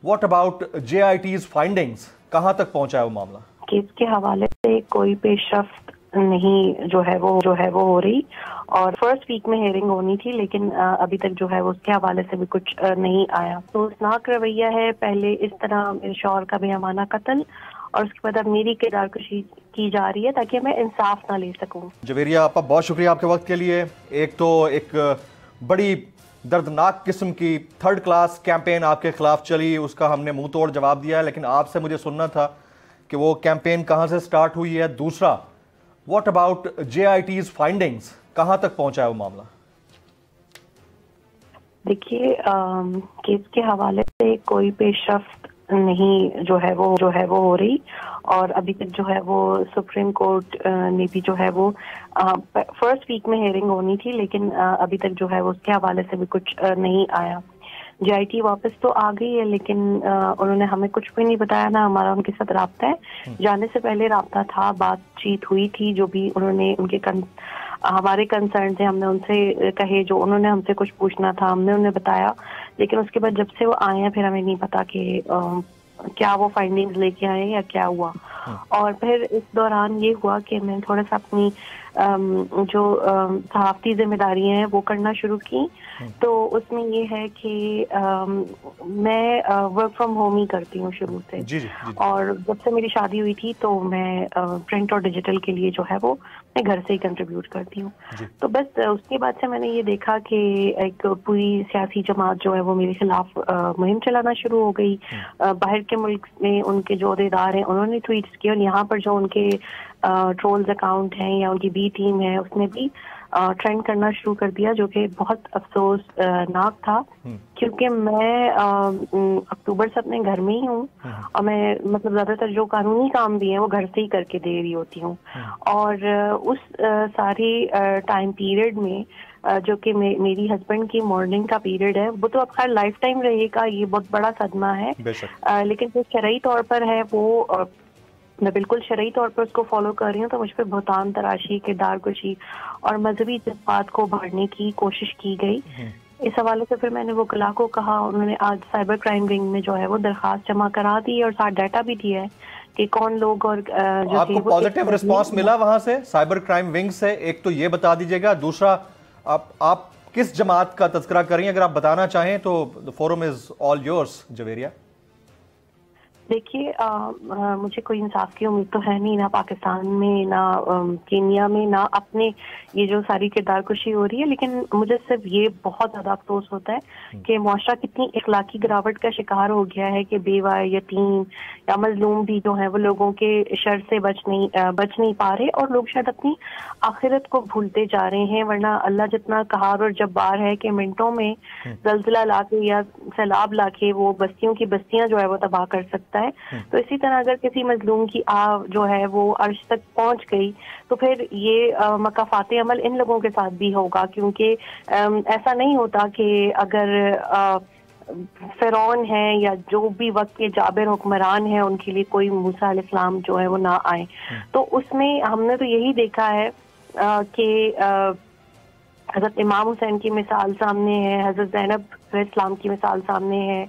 What about JIT's findings? कहाँ तक पहुँचा है वो मामला? केस के हवाले से कोई पेशरफ्त नहीं जो है वो हो रही, और फर्स्ट वीक में हेयरिंग होनी थी, लेकिन अभी तक जो है वो उसके हवाले से भी कुछ नहीं आया। तो अफसोसनाक रवैया है, पहले इस तरह मेरे शौहर का बेईमाना कत्ल और उसके बाद अब मेरी किरदारकशी की जा रही है ताकि मैं इंसाफ ना ले सकूं। जवेरिया आपका बहुत शुक्रिया आपके वक्त के लिए। एक बड़ी दर्दनाक किस्म की थर्ड क्लास कैंपेन आपके खिलाफ चली, उसका हमने मुंह तोड़ जवाब दिया है, लेकिन आपसे मुझे सुनना था कि वो कैंपेन कहाँ से स्टार्ट हुई है। दूसरा, व्हाट अबाउट JIT's फाइंडिंग्स, कहाँ तक पहुँचा है वो मामला? देखिए, केस के हवाले से कोई पेशरफ्त नहीं जो है वो हो रही, और अभी तक जो है वो सुप्रीम कोर्ट ने भी जो है वो फर्स्ट वीक में हेयरिंग होनी थी, लेकिन अभी तक जो है वो उसके हवाले से भी कुछ नहीं आया। JIT वापस तो आ गई है, लेकिन उन्होंने हमें कुछ भी नहीं बताया, ना हमारा उनके साथ राब्ता है। जाने से पहले राब्ता था, बातचीत हुई थी, जो भी उन्होंने हमारे कंसर्न थे हमने उनसे कहे, जो उन्होंने हमसे कुछ पूछना था हमने उन्हें बताया, लेकिन उसके बाद जब से वो आए हैं फिर हमें नहीं पता कि क्या वो फाइंडिंग्स लेके आए या क्या हुआ। और फिर इस दौरान ये हुआ कि मैं थोड़ा सा अपनी जो सहाफ़ती जिम्मेदारियां हैं वो करना शुरू की। तो उसमें ये है कि मैं वर्क फ्रॉम होम ही करती हूँ शुरू से। जी। और जब से मेरी शादी हुई थी तो मैं प्रिंट और डिजिटल के लिए जो है वो मैं घर से ही कंट्रीब्यूट करती हूँ। तो बस उसके बाद से मैंने ये देखा कि एक पूरी सियासी जमात जो है वो मेरे खिलाफ मुहिम चलाना शुरू हो गई। बाहर के मुल्क में उनके जो अहदेदार हैं उन्होंने ट्वीट्स किए, और यहाँ पर जो उनके ट्रोल्स अकाउंट हैं या उनकी बी टीम है उसने भी ट्रेंड करना शुरू कर दिया, जो कि बहुत अफसोसनाक था, क्योंकि मैं अक्टूबर से अपने घर में ही हूँ और मैं मतलब ज्यादातर जो कानूनी काम भी है वो घर से ही करके दे रही होती हूँ। और उस सारी टाइम पीरियड में जो कि मेरी हस्बैंड की मॉर्निंग का पीरियड है, वो तो अब खैर लाइफ टाइम रहेगा, ये बहुत बड़ा सदमा है, लेकिन जो शरई तौर पर है वो मैं बिल्कुल शरई तौर पर उसको फॉलो कर रही हूँ। तो मुझ पर बहुतान तराशी, किरदारकुशी और मजहबी जज्बात को उभारने की कोशिश की गई। इस हवाले से फिर मैंने वकला को कहा, उन्होंने आज साइबर क्राइम विंग में जो है वो दरखास्त जमा करा दी और साथ डाटा भी दिया है कि कौन लोग और जो आपको पॉजिटिव रिस्पांस मिला वहां से, साइबर क्राइम विंग से? एक तो ये बता दीजिएगा, दूसरा आप किस जमात का तज़किरा कर रही हैं? अगर आप बताना चाहें तो the forum is all yours Javeria. देखिए, मुझे कोई इंसाफ की उम्मीद तो है नहीं, ना पाकिस्तान में, ना केन्या में, ना अपने ये जो सारी किरदारकुशी हो रही है, लेकिन मुझे सिर्फ ये बहुत ज़्यादा अफसोस होता है कि मुआशरा कितनी इखलाकी गिरावट का शिकार हो गया है कि बेवा, यतीम या मजलूम भी जो है वो लोगों के शर से बच नहीं पा रहे, और लोग शायद अपनी आखिरत को भूलते जा रहे हैं। वरना अल्लाह जितना कहार और जब्बार है कि मिनटों में जल्जला लाके या सैलाब लाके वो बस्तियों की बस्तियां जो है वो तबाह कर सकता है। तो इसी तरह अगर किसी मजलूम की आह जो है वो अर्श तक पहुंच गई तो फिर ये मकाफाते अमल इन लोगों के साथ भी होगा, क्योंकि ऐसा नहीं होता कि अगर फिरौन है या जो भी वक्त के जाबिर हुक्मरान है उनके लिए कोई मूसा अलैहिस्सलाम जो है वो ना आए। तो उसमें हमने तो यही देखा है कि हजरत इमाम हुसैन की मिसाल सामने है, हजरत ज़ैनब इस्लाम की मिसाल सामने है,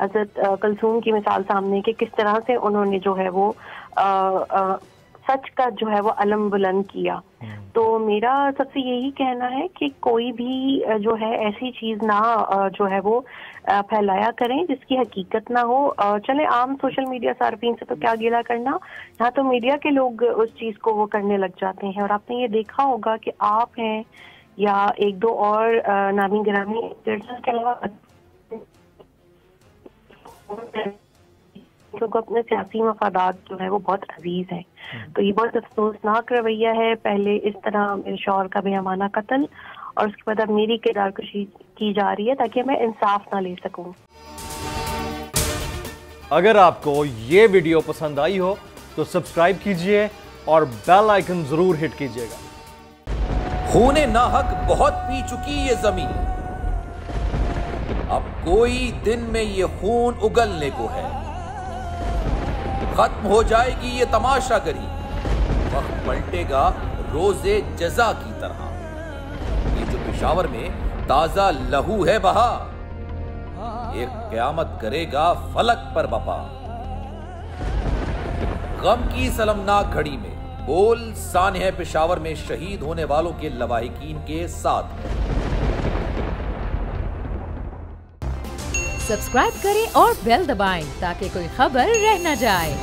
हजरत कलसूम की मिसाल सामने है कि किस तरह से उन्होंने जो है वो सच का जो है वो अलम बुलंद किया। तो मेरा सबसे यही कहना है कि कोई भी जो है ऐसी चीज ना जो है वो फैलाया करें जिसकी हकीकत ना हो। चले आम सोशल मीडिया सार्फिन से तो क्या गिला करना, यहाँ तो मीडिया के लोग उस चीज को वो करने लग जाते हैं। और आपने ये देखा होगा कि आप हैं या एक दो और नामी गिरामी के अलावा को अपने सियासी मफादात जो है वो बहुत अजीज हैं। तो ये बहुत अफसोसनाक रवैया है, पहले इस तरह मेरे शौहर का बेईमाना कत्ल और उसके बाद अब मेरी किरदारकुशी की जा रही है ताकि मैं इंसाफ ना ले सकूं। अगर आपको ये वीडियो पसंद आई हो तो सब्सक्राइब कीजिए और बेल आइकन जरूर हिट कीजिएगा। खूने नाहक बहुत पी चुकी ये जमीन, अब कोई दिन में ये खून उगलने को है। खत्म हो जाएगी ये तमाशागरी, वक्त पलटेगा रोजे जजा की तरह। ये जो पेशावर में ताजा लहू है बहा, ایک قیامت کرے گا فلک پر بپا۔ غم کی سلمناک گھڑی میں بول سانحہ پشاور میں شہید ہونے والوں کے لواحقین کے ساتھ۔ سبسکرائب کریں اور بیل دبائیں تاکہ کوئی خبر رہ نہ جائے۔